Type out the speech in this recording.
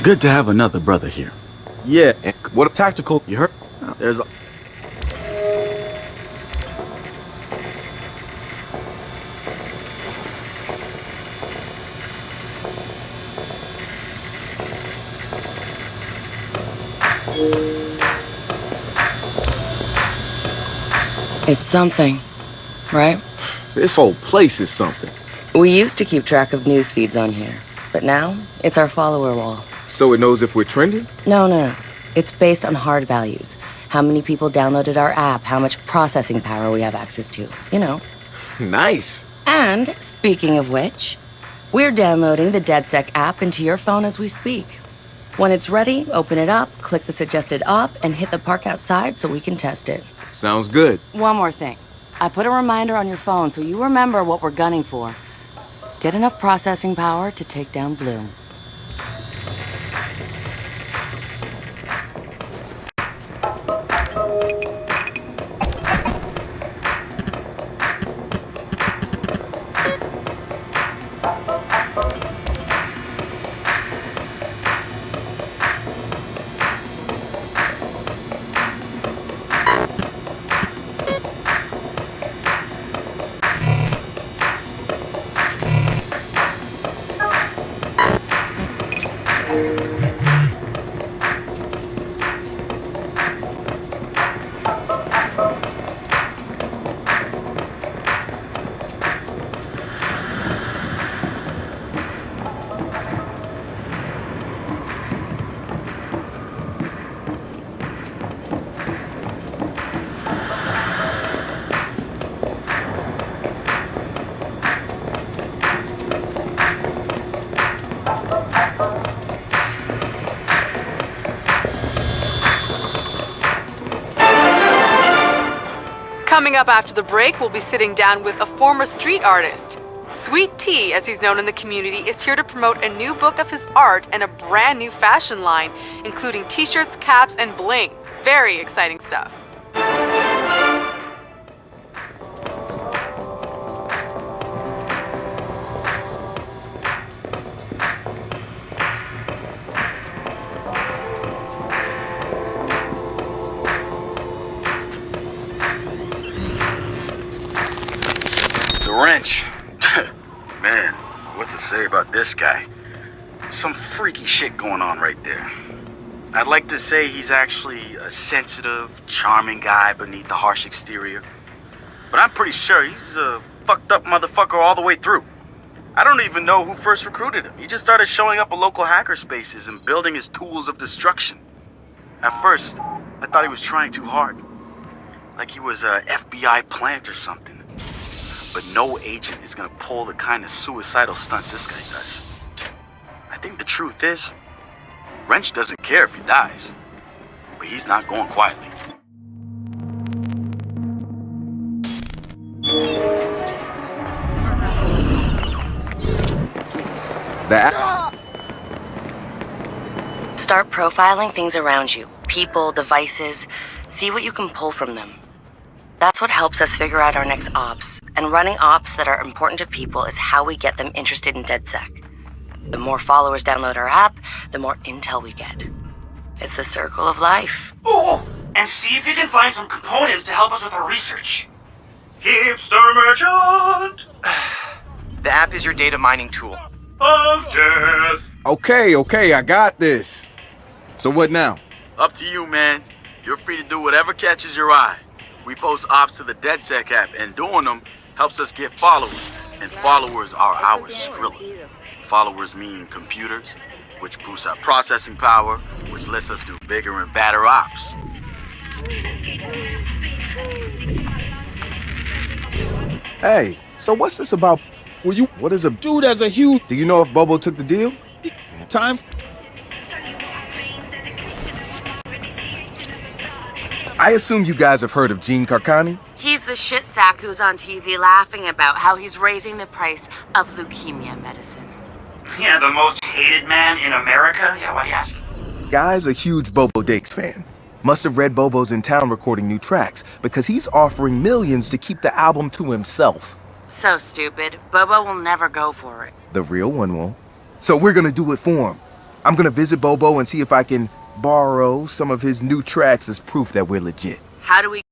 Good to have another brother here. Yeah, and what a tactical, you heard? There's a... It's something, right? This whole place is something. We used to keep track of news feeds on here, but now it's our follower wall. So it knows if we're trending? No. It's based on hard values. How many people downloaded our app, how much processing power we have access to, you know. Nice. And, speaking of which, we're downloading the DedSec app into your phone as we speak. When it's ready, open it up, click the suggested op, and hit the park outside so we can test it. Sounds good. One more thing. I put a reminder on your phone so you remember what we're gunning for. Get enough processing power to take down Blue. Coming up after the break, we'll be sitting down with a former street artist. Sweet Tea, as he's known in the community, is here to promote a new book of his art and a brand new fashion line, including t-shirts, caps, and bling. Very exciting stuff. Wrench. Man, what to say about this guy? Some freaky shit going on right there. I'd like to say he's actually a sensitive, charming guy beneath the harsh exterior. But I'm pretty sure he's a fucked up motherfucker all the way through. I don't even know who first recruited him. He just started showing up at local hacker spaces and building his tools of destruction. At first, I thought he was trying too hard. Like he was a FBI plant or something. But no agent is gonna pull the kind of suicidal stunts this guy does. I think the truth is, Wrench doesn't care if he dies, but he's not going quietly. Start profiling things around you. People, devices. See what you can pull from them. That's what helps us figure out our next ops. And running ops that are important to people is how we get them interested in DedSec. The more followers download our app, the more intel we get. It's the circle of life. Oh, and see if you can find some components to help us with our research. Hipster merchant The app is your data mining tool. of death. Okay, I got this. So what now? Up to you, man. You're free to do whatever catches your eye. We post ops to the DedSec app, and doing them helps us get followers. And followers are our Skrilla. Followers mean computers, which boosts our processing power, which lets us do bigger and badder ops. Hey, so what's this about? What is a Dude has a huge Do you know if Bobo took the deal? time. I assume you guys have heard of Gene Carcani? He's the shit sack who's on TV laughing about how he's raising the price of leukemia medicine. Yeah, the most hated man in America? Yeah, why do you ask? Guy's a huge Bobo Dakes fan. Must have read Bobo's in town recording new tracks because he's offering millions to keep the album to himself. So stupid. Bobo will never go for it. The real one won't. So we're gonna do it for him. I'm gonna visit Bobo and see if I can borrow some of his new tracks as proof that we're legit. How do we